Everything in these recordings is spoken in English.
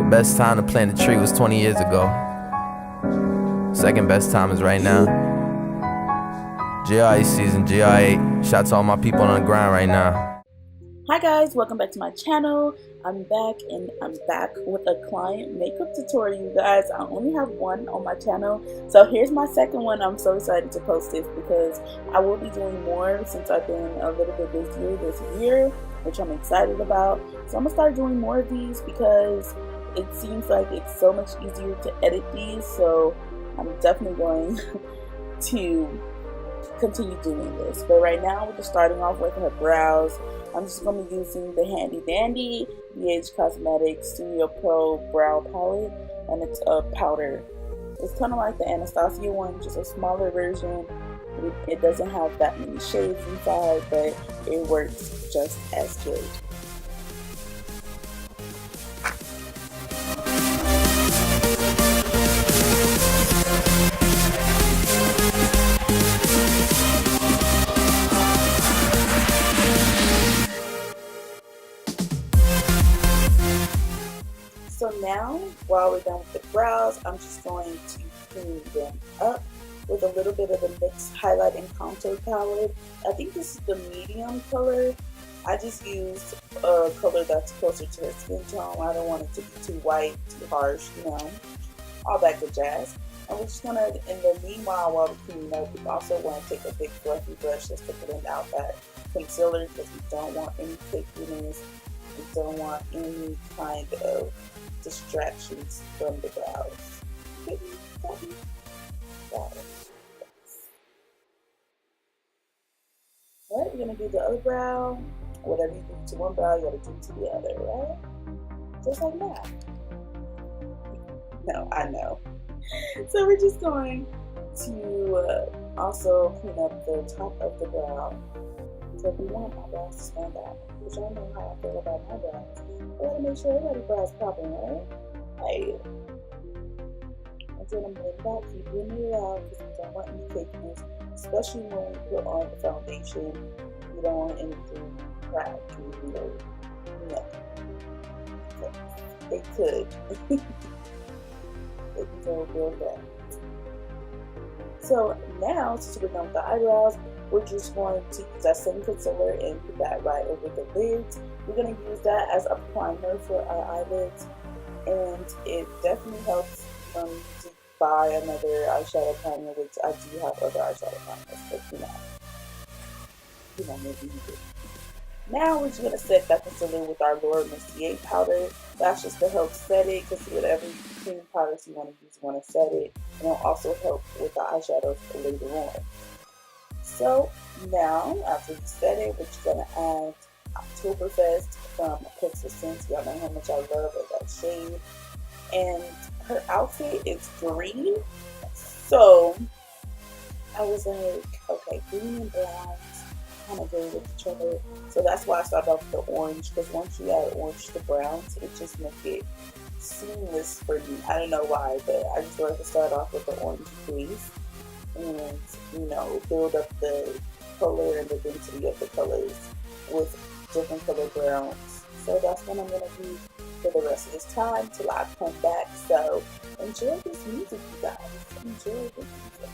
best time to plant a tree was 20 years ago. Second best time is right now. GRE season, GR8. Shout out to all my people on the grind right now. Hi guys, welcome back to my channel. I'm back with a client makeup tutorial, you guys. I only have one on my channel, so here's my second one. I'm so excited to post this because I will be doing more since I've been a little bit busier this year, which I'm excited about. So I'm gonna start doing more of these because it seems like it's so much easier to edit these, so I'm definitely going to continue doing this. But right now we're just starting off with her brows. I'm just going to be using the handy dandy BH Cosmetics Studio Pro brow palette, and it's a powder. It's kind of like the Anastasia one, just a smaller version. It doesn't have that many shades inside, but it works just as good. So now, while we're done with the brows, I'm just going to clean them up with a little bit of the NYX Highlight and Contour palette. I think this is the medium color. I just used a color that's closer to her skin tone. I don't want it to be too white, too harsh, you know, all that good jazz. And we're just gonna, in the meanwhile, while we're cleaning up, we also want to take a big fluffy brush just to blend out that concealer because we don't want any cakeiness. We don't want any kind of distractions from the brows. Alright, we're gonna do the other brow. Whatever you do to one brow, you gotta do to the other, right? Just like that. No, I know. So we're just going to also clean up the top of the brow. So if we want my brows to stand out, which I know how I feel about my brows, I gotta make sure everybody's brows popping, right? Like, and then I'm going back, keep blending it out because we don't want any cakiness, especially when we put on the foundation. We don't want anything cracked, you know. No. It could. It can go real bad. So now, since we're done with the eyebrows, we're just going to use that same concealer and put that right over the lids. We're going to use that as a primer for our eyelids, and it definitely helps to buy another eyeshadow primer, which I do have other eyeshadow primers, but you know, maybe you do. Now we're just going to set that concealer with our Laura Mercier powder. That's just to help set it, because whatever cream powders you want to use, you want to set it, and it'll also help with the eyeshadows later on. So now, after we set it, we're just going to add Oktoberfest from Pixel Sense. Y'all know how much I love that shade. And her outfit is green. So I was like, okay, green and browns kind of go with each other. So that's why I started off with the orange, because once you add orange to browns, it just makes it seamless for me. I don't know why, but I just wanted to start off with the orange base. And, you know, build up the color and the density of the colors with different color browns. So that's what I'm going to do for the rest of this time till I come back. So enjoy this music, you guys. Enjoy the music.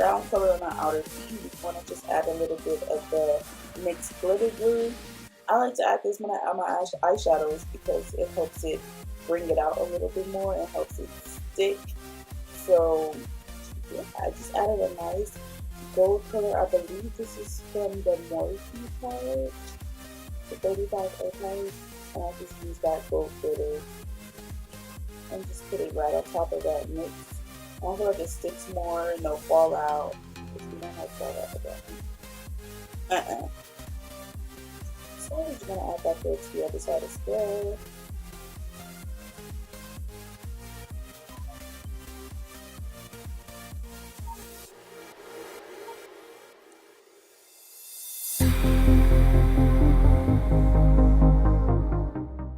brown color on the outer V, we want to just add a little bit of the mixed glitter glue. I like to add this when I add my eyeshadows because it helps it bring it out a little bit more and helps it stick. So yeah, I just added a nice gold color. I believe this is from the Morphe palette, the 35A palette, and I just use that gold glitter and just put it right on top of that mix. I feel like it sticks more and they'll fall out if you don't have fall out of that. So we're just gonna add that there to the other side as well.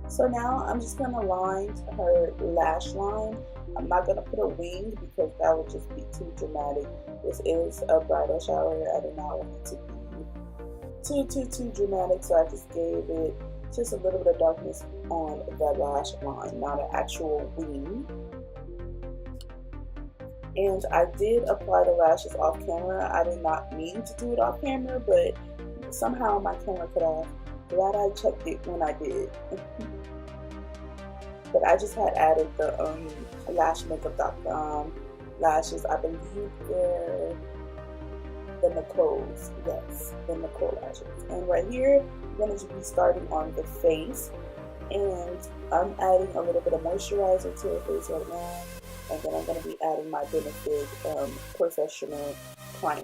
So now I'm just gonna line her lash line. I'm not gonna put a wing because that would just be too dramatic. This is a bridal shower. I do not want it to be too dramatic, so I just gave it just a little bit of darkness on the lash line, not an actual wing. And I did apply the lashes off camera. I did not mean to do it off camera, but somehow my camera cut off. Glad I checked it when I did. But I just had added the lashmakeup.com lashes. I believe they're the Nicole's. Yes, the Nicole lashes. And right here, I'm going to be starting on the face. And I'm adding a little bit of moisturizer to her face right now. And then I'm going to be adding my Benefit Professional Primer.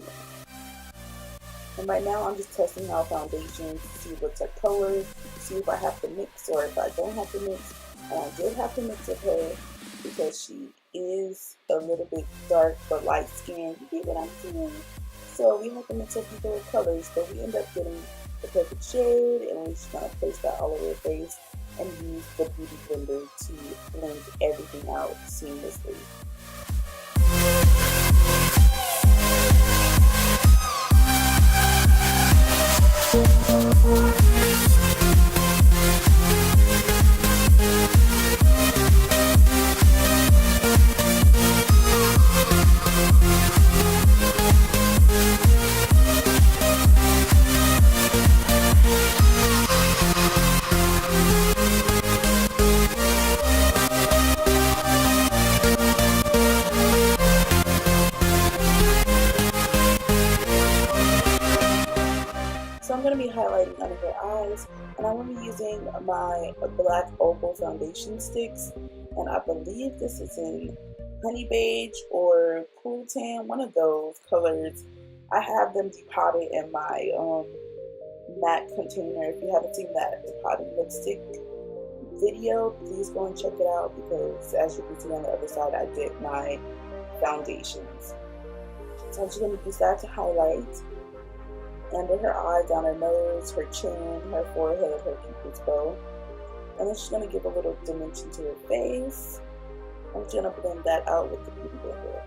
And right now I'm just testing out foundation to see what's her color, to see if I have to mix or if I don't have to mix. And I did have to mix with her because she is a little bit dark but light skinned. You get what I'm saying? So we have to mix up with colors, but we end up getting the perfect shade, and we're just going to place that all over her face and use the Beauty Blender to blend everything out seamlessly. So I'm going to be highlighting under her eyes, and I'm going to be using my black opal foundation sticks, and I believe this is in honey beige or cool tan, one of those colors. I have them depotted in my matte container. If you haven't seen that depotting lipstick video, please go and check it out, because as you can see on the other side, I did my foundations. So I'm just going to use that to highlight under her eye, down her nose, her chin, her forehead, her cupid's bow. And then she's going to give a little dimension to her face. I'm just going to blend that out with the Beauty Blender.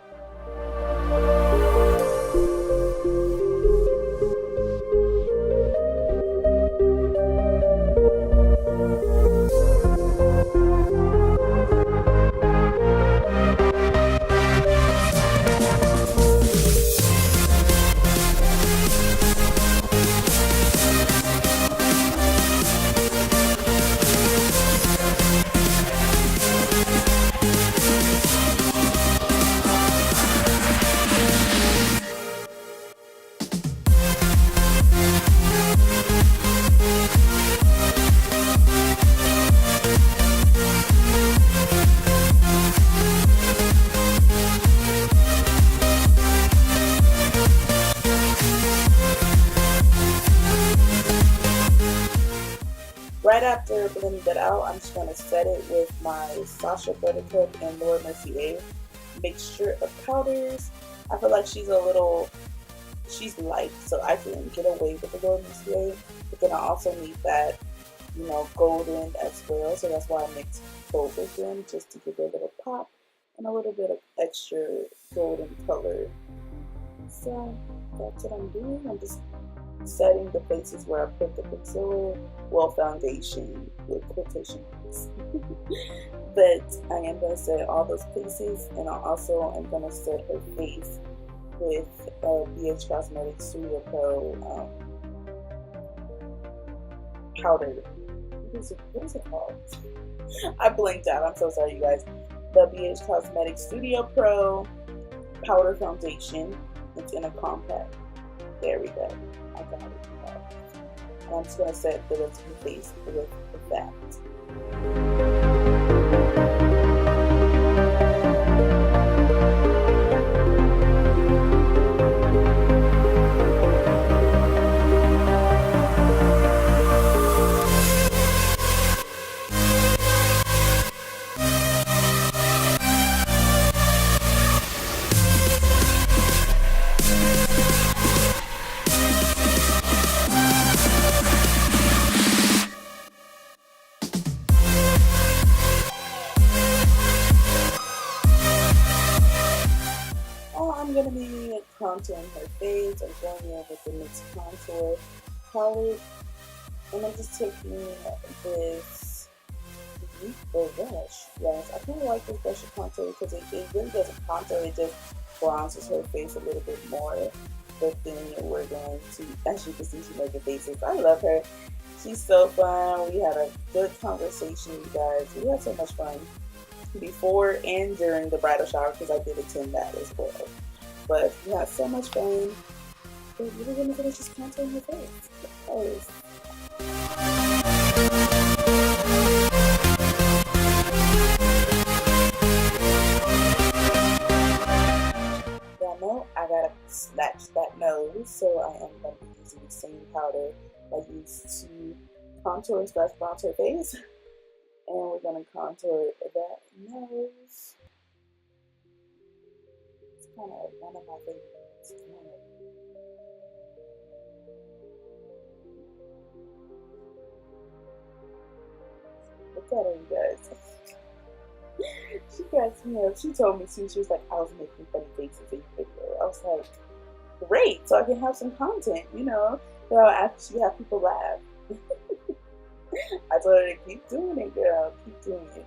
Right after blending that out, I'm just going to set it with my Sacha Buttercup and Laura Mercier mixture of powders. I feel like she's light, so I can get away with the Laura Mercier, but then I also need that, you know, golden as well, so that's why I mixed both of them, just to give it a little pop and a little bit of extra golden color. So that's what I'm doing. I'm just setting the places where I put the concealer, well, foundation with quotation marks. But I am going to set all those places, and I also am going to set her face with BH Cosmetics Studio Pro powder. What is it called? I blinked out. I'm so sorry, you guys. The BH Cosmetics Studio Pro powder foundation. It's in a compact. There we go. I got it. And I'm just gonna set the rest of your face with that. I'm going to be contouring her face and going in with the NYX contour palette, and I'm just taking this Geek brush. Yes, I kind of like this brush to contour because it really doesn't contour, it just bronzes her face a little bit more. But then we're going to, as you can see, she's making faces. I love her. She's so fun. We had a good conversation, you guys. We had so much fun before and during the bridal shower because I did attend that as well. But we had so much fun. We're really going to finish this content in your face. Yes. Y'all know I gotta snatch that nose, so I am going to be using the same powder I used to contour and scratch bronze her face. And we're going to contour that nose. It's kind of one of my favorites. Look at her, you guys. She cracks me up. She told me too, she was like, I was making funny faces in your video. I was like, great, so I can have some content, you know, so I'll actually have people laugh. I told her to keep doing it, girl. Keep doing it.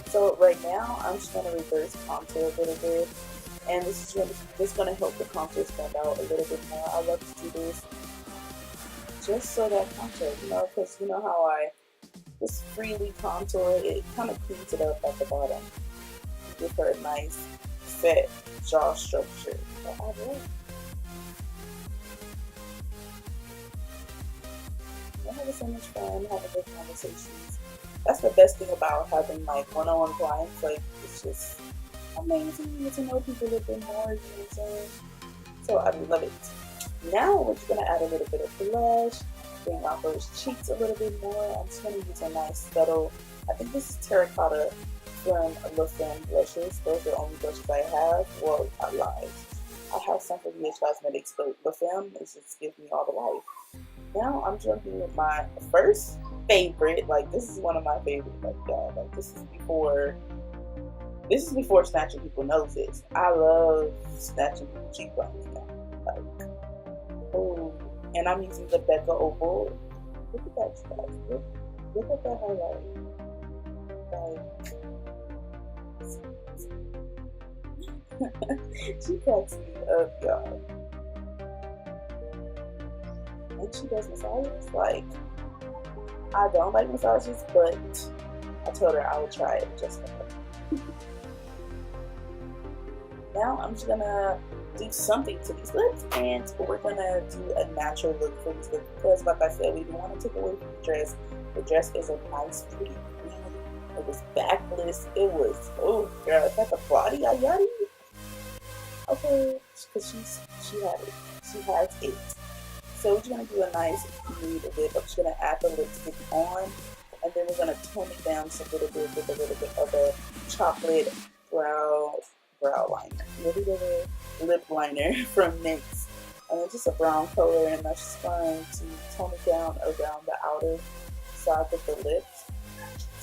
So right now, I'm just going to reverse contour a little bit. And this is going to help the contour stand out a little bit more. I love to do this just so that contour, you know, because you know how I just freely contour, it kind of cleans it up at the bottom. Give her a nice set jaw structure. So I love it. We're having so much fun, having good conversations. That's the best thing about having like one-on-one clients. Like, it's just amazing. You get to know people a little bit more, you know what I'm saying? So I love it. Now we're just gonna add a little bit of blush, bring out those cheeks a little bit more. I'm just gonna use a nice subtle, I think this is terracotta from La Femme blushes. Those are the only blushes I have. Well, I lied. I have some from BH Cosmetics, but La Femme is just giving me all the life. Now I'm jumping with my first favorite. Like, this is one of my favorites. Like, yeah, like this is before snatching people's noses. I love snatching people's cheekbones now. Like, oh, and I'm using the Becca Opal. Look at that, guys. Look at that highlight. Like, she cracks me up, y'all. And she does massages. Like, I don't like massages, but I told her I would try it just for her. Now I'm just gonna do something to these lips, and we're gonna do a natural look for these lips because, like I said, we don't want to take away from the dress. The dress is a nice, pretty green. It was backless. It was, oh girl, is that the body yachty? Okay, because she had it. She has it. So we're just gonna do a nice nude lip. I'm just gonna add the lipstick on, and then we're gonna tone it down just a little bit with a little bit of a chocolate brow liner, really little lip liner from NYX, and it's just a brown color, and that's just going to tone it down around the outer side of the lips.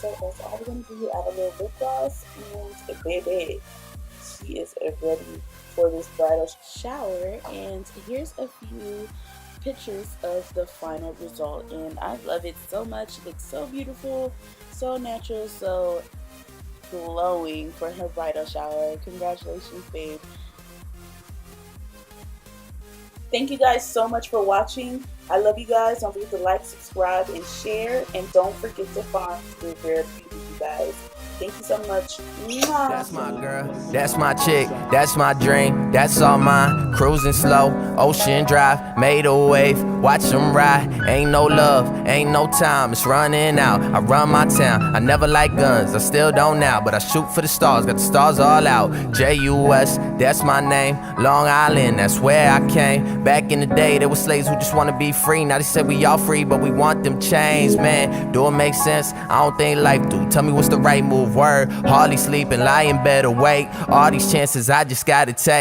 So that's all we're gonna do. Add a little lip gloss, and baby, she is ready for this bridal shower. And here's a few pictures of the final result, and I love it so much. It looks so beautiful, so natural, so glowing for her bridal shower. Congratulations, babe. Thank you guys so much for watching. I love you guys. Don't forget to like, subscribe, and share. And don't forget to find your rare beauty, you guys. Thank you so much. Mwah. That's my girl, that's my chick, that's my dream, that's all mine. Cruising slow, ocean drive, made a wave, watch them ride. Ain't no love, ain't no time, it's running out. I run my town, I never like guns, I still don't now, but I shoot for the stars, got the stars all out. J-U-S, that's my name, Long Island, that's where I came. Back in the day, there were slaves who just wanna be free. Now they said we all free, but we want them chains, man. Do it make sense? I don't think life do. Tell me what's the right move, word. Hardly sleeping, lie in bed awake. All these chances I just gotta take.